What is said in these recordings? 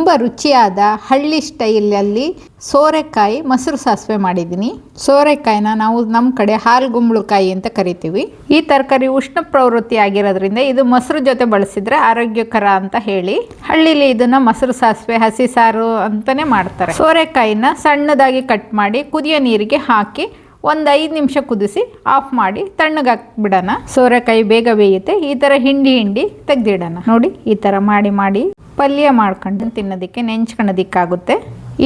ತುಂಬ ರುಚಿಯಾದ ಹಳ್ಳಿ ಸ್ಟೈಲಲ್ಲಿ ಸೋರೆಕಾಯಿ ಮೊಸರು ಸಾಸಿವೆ ಮಾಡಿದ್ದೀನಿ. ಸೋರೆಕಾಯಿನ ನಾವು ನಮ್ಮ ಕಡೆ ಹಾಲ್ಗುಂಬಳಕಾಯಿ ಅಂತ ಕರಿತೀವಿ. ಈ ತರಕಾರಿ ಉಷ್ಣ ಪ್ರವೃತ್ತಿ ಆಗಿರೋದ್ರಿಂದ ಇದು ಮೊಸರು ಜೊತೆ ಬಳಸಿದ್ರೆ ಆರೋಗ್ಯಕರ ಅಂತ ಹೇಳಿ ಹಳ್ಳಿಲಿ ಇದನ್ನ ಮೊಸರು ಸಾಸಿವೆ ಹಸಿ ಸಾರು ಅಂತಾನೆ ಮಾಡ್ತಾರೆ. ಸೋರೆಕಾಯಿನ ಸಣ್ಣದಾಗಿ ಕಟ್ ಮಾಡಿ ಕುದಿಯೋ ನೀರಿಗೆ ಹಾಕಿ ಒಂದು 5 ನಿಮಿಷ ಕುದಿಸಿ ಆಫ್ ಮಾಡಿ ತಣ್ಣಗಾಕ್ಬಿಡೋಣ. ಸೋರೆಕಾಯಿ ಬೇಗ ಬೇಯುತ್ತೆ. ಈ ಥರ ಹಿಂಡಿ ತೆಗ್ದಿಡೋಣ. ನೋಡಿ, ಈ ಥರ ಮಾಡಿ ಪಲ್ಯ ಮಾಡ್ಕೊಂಡು ತಿನ್ನೋದಕ್ಕೆ ನೆಂಚ್ಕೊಳ್ಳೋದಕ್ಕಾಗುತ್ತೆ.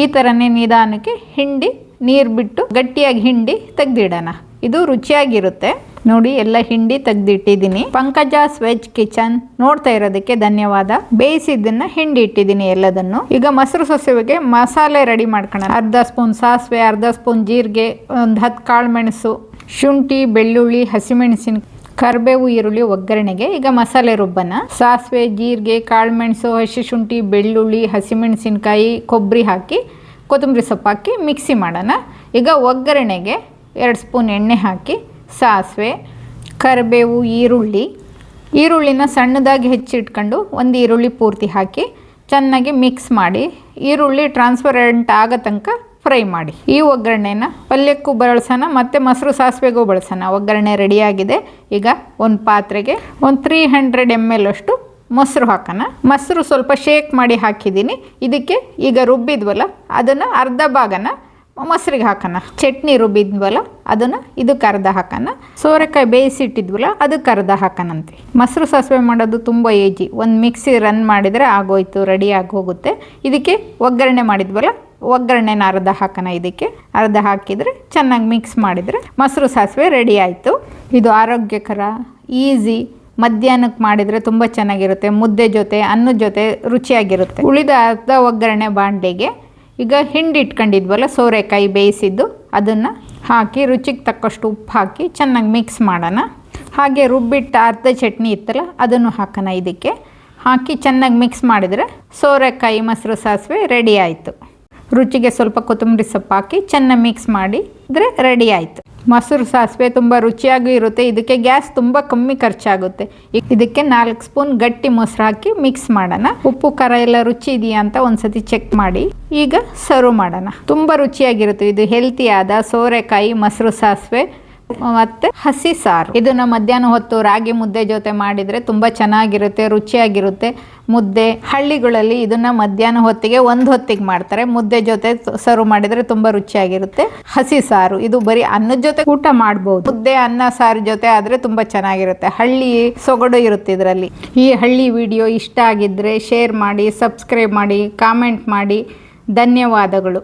ಈ ಥರನೇ ನಿಧಾನಕ್ಕೆ ಹಿಂಡಿ ನೀರು ಬಿಟ್ಟು ಗಟ್ಟಿಯಾಗಿ ಹಿಂಡಿ ತೆಗ್ದಿಡೋಣ. ಇದು ರುಚಿಯಾಗಿರುತ್ತೆ. ನೋಡಿ, ಎಲ್ಲ ಹಿಂಡಿ ತೆಗ್ದಿಟ್ಟಿದ್ದೀನಿ. ಪಂಕಜಾಸ್ ವೆಜ್ ಕಿಚನ್ ನೋಡ್ತಾ ಇರೋದಕ್ಕೆ ಧನ್ಯವಾದ. ಬೇಯಿಸಿದ್ದನ್ನ ಹಿಂಡಿ ಇಟ್ಟಿದ್ದೀನಿ ಎಲ್ಲದನ್ನು. ಈಗ ಮೊಸರು ಸಾಸಿವೆಗೆ ಮಸಾಲೆ ರೆಡಿ ಮಾಡ್ಕೊಳ್ಳೋಣ. ಅರ್ಧ ಸ್ಪೂನ್ ಸಾಸಿವೆ, ಅರ್ಧ ಸ್ಪೂನ್ ಜೀರಿಗೆ, ಒಂದು 10 ಕಾಳು ಮೆಣಸು, ಶುಂಠಿ, ಬೆಳ್ಳುಳ್ಳಿ, ಹಸಿಮೆಣಸಿನ, ಕರಿಬೇವು, ಈರುಳ್ಳಿ ಒಗ್ಗರಣೆಗೆ. ಈಗ ಮಸಾಲೆ ರುಬ್ಬನ. ಸಾಸಿವೆ, ಜೀರಿಗೆ, ಕಾಳು ಮೆಣಸು, ಹಸಿ ಶುಂಠಿ, ಬೆಳ್ಳುಳ್ಳಿ, ಹಸಿಮೆಣಸಿನಕಾಯಿ, ಕೊಬ್ಬರಿ ಹಾಕಿ ಕೊತ್ತಂಬರಿ ಸೊಪ್ಪು ಹಾಕಿ ಮಿಕ್ಸಿ ಮಾಡೋಣ. ಈಗ ಒಗ್ಗರಣೆಗೆ 2 ಸ್ಪೂನ್ ಎಣ್ಣೆ ಹಾಕಿ ಸಾಸಿವೆ, ಕರಿಬೇವು, ಈರುಳ್ಳಿನ ಸಣ್ಣದಾಗಿ ಹೆಚ್ಚಿಟ್ಕೊಂಡು ಒಂದು ಈರುಳ್ಳಿ ಪೂರ್ತಿ ಹಾಕಿ ಚೆನ್ನಾಗಿ ಮಿಕ್ಸ್ ಮಾಡಿ ಈರುಳ್ಳಿ ಟ್ರಾನ್ಸ್ಪರೆಂಟ್ ಆಗೋ ತನಕ ಫ್ರೈ ಮಾಡಿ. ಈ ಒಗ್ಗರಣೆನ ಪಲ್ಯಕ್ಕೂ ಬಳಸೋಣ ಮತ್ತು ಮೊಸರು ಸಾಸಿವೆಗೂ ಬಳಸೋಣ. ಒಗ್ಗರಣೆ ರೆಡಿಯಾಗಿದೆ. ಈಗ ಒಂದು ಪಾತ್ರೆಗೆ ಒಂದು 300 ml ಅಷ್ಟು ಮೊಸರು ಹಾಕೋಣ. ಮೊಸರು ಸ್ವಲ್ಪ ಶೇಕ್ ಮಾಡಿ ಹಾಕಿದ್ದೀನಿ. ಇದಕ್ಕೆ ಈಗ ರುಬ್ಬಿದ್ವಲ್ಲ ಅದನ್ನು ಅರ್ಧ ಭಾಗನ ಮೊಸರಿಗೆ ಹಾಕೋಣ. ಚಟ್ನಿ ರುಬ್ಬಿದ್ವಲ್ಲ ಅದನ್ನು ಇದಕ್ಕೆ ಅರ್ಧ ಹಾಕೋಣ. ಸೋರೆಕಾಯಿ ಬೇಯಿಸಿಟ್ಟಿದ್ವಲ್ಲ ಅದಕ್ಕೆ ಅರ್ಧ ಹಾಕೋಣಂತೆ. ಮೊಸರು ಸಾಸಿವೆ ಮಾಡೋದು ತುಂಬ ಈಜಿ. ಒಂದು ಮಿಕ್ಸಿ ರನ್ ಮಾಡಿದರೆ ಆಗೋಯ್ತು, ರೆಡಿ ಆಗಿ ಹೋಗುತ್ತೆ. ಇದಕ್ಕೆ ಒಗ್ಗರಣೆ ಮಾಡಿದ್ವಲ್ಲ ಒಗ್ಗರಣೆನ ಅರ್ಧ ಹಾಕೋಣ. ಇದಕ್ಕೆ ಅರ್ಧ ಹಾಕಿದರೆ ಚೆನ್ನಾಗಿ ಮಿಕ್ಸ್ ಮಾಡಿದರೆ ಮೊಸರು ಸಾಸಿವೆ ರೆಡಿ ಆಯಿತು. ಇದು ಆರೋಗ್ಯಕರ, ಈಸಿ. ಮಧ್ಯಾಹ್ನಕ್ಕೆ ಮಾಡಿದರೆ ತುಂಬ ಚೆನ್ನಾಗಿರುತ್ತೆ. ಮುದ್ದೆ ಜೊತೆ, ಅನ್ನದ ಜೊತೆ ರುಚಿಯಾಗಿರುತ್ತೆ. ಉಳಿದ ಅರ್ಧ ಒಗ್ಗರಣೆ ಬಾಂಡೆಗೆ ಈಗ ಹಿಂಡಿ ಇಟ್ಕೊಂಡಿದ್ವಲ್ಲ ಸೋರೆಕಾಯಿ ಬೇಯಿಸಿದ್ದು ಅದನ್ನು ಹಾಕಿ ರುಚಿಗೆ ತಕ್ಕಷ್ಟು ಉಪ್ಪು ಹಾಕಿ ಚೆನ್ನಾಗಿ ಮಿಕ್ಸ್ ಮಾಡೋಣ. ಹಾಗೆ ರುಬ್ಬಿಟ್ಟ ಅರ್ಧ ಚಟ್ನಿ ಇತ್ತಲ್ಲ ಅದನ್ನು ಹಾಕೋಣ. ಇದಕ್ಕೆ ಹಾಕಿ ಚೆನ್ನಾಗಿ ಮಿಕ್ಸ್ ಮಾಡಿದರೆ ಸೋರೆಕಾಯಿ ಮೊಸರು ಸಾಸಿವೆ ರೆಡಿ ಆಯಿತು. ರುಚಿಗೆ ಸ್ವಲ್ಪ ಕೊತ್ತಂಬರಿ ಸೊಪ್ಪು ಹಾಕಿ ಚೆನ್ನಾಗಿ ಮಿಕ್ಸ್ ಮಾಡಿದರೆ ರೆಡಿ ಆಯಿತು. ಮೊಸರು ಸಾಸಿವೆ ತುಂಬ ರುಚಿಯಾಗೂ ಇರುತ್ತೆ. ಇದಕ್ಕೆ ಗ್ಯಾಸ್ ತುಂಬ ಕಮ್ಮಿ ಖರ್ಚಾಗುತ್ತೆ. ಇದಕ್ಕೆ 4 ಸ್ಪೂನ್ ಗಟ್ಟಿ ಮೊಸರು ಹಾಕಿ ಮಿಕ್ಸ್ ಮಾಡೋಣ. ಉಪ್ಪು ಖಾರ ಎಲ್ಲ ರುಚಿ ಇದೆಯಾ ಅಂತ ಒಂದ್ಸತಿ ಚೆಕ್ ಮಾಡಿ ಈಗ ಸರ್ವ್ ಮಾಡೋಣ. ತುಂಬ ರುಚಿಯಾಗಿರುತ್ತೆ. ಇದು ಹೆಲ್ತಿಯಾದ ಸೋರೆಕಾಯಿ ಮೊಸರು ಸಾಸಿವೆ ಮತ್ತು ಹಸಿ ಸಾರು. ಇದನ್ನು ಮಧ್ಯಾಹ್ನ ಹೊತ್ತು ರಾಗಿ ಮುದ್ದೆ ಜೊತೆ ಮಾಡಿದರೆ ತುಂಬ ಚೆನ್ನಾಗಿರುತ್ತೆ, ರುಚಿಯಾಗಿರುತ್ತೆ. ಮುದ್ದೆ ಹಳ್ಳಿಗಳಲ್ಲಿ ಇದನ್ನು ಮಧ್ಯಾಹ್ನ ಹೊತ್ತಿಗೆ ಒಂದು ಹೊತ್ತಿಗೆ ಮಾಡ್ತಾರೆ. ಮುದ್ದೆ ಜೊತೆ ಸರ್ವ್ ಮಾಡಿದರೆ ತುಂಬ ರುಚಿಯಾಗಿರುತ್ತೆ. ಹಸಿ ಸಾರು ಇದು ಬರೀ ಅನ್ನದ ಜೊತೆ ಊಟ ಮಾಡ್ಬೋದು. ಮುದ್ದೆ ಅನ್ನ ಸಾರು ಜೊತೆ ಆದರೆ ತುಂಬ ಚೆನ್ನಾಗಿರುತ್ತೆ. ಹಳ್ಳಿ ಸೊಗಡು ಇರುತ್ತೆ ಇದರಲ್ಲಿ. ಈ ಹಳ್ಳಿ ವಿಡಿಯೋ ಇಷ್ಟ ಆಗಿದ್ದರೆ ಶೇರ್ ಮಾಡಿ, ಸಬ್ಸ್ಕ್ರೈಬ್ ಮಾಡಿ, ಕಾಮೆಂಟ್ ಮಾಡಿ. ಧನ್ಯವಾದಗಳು.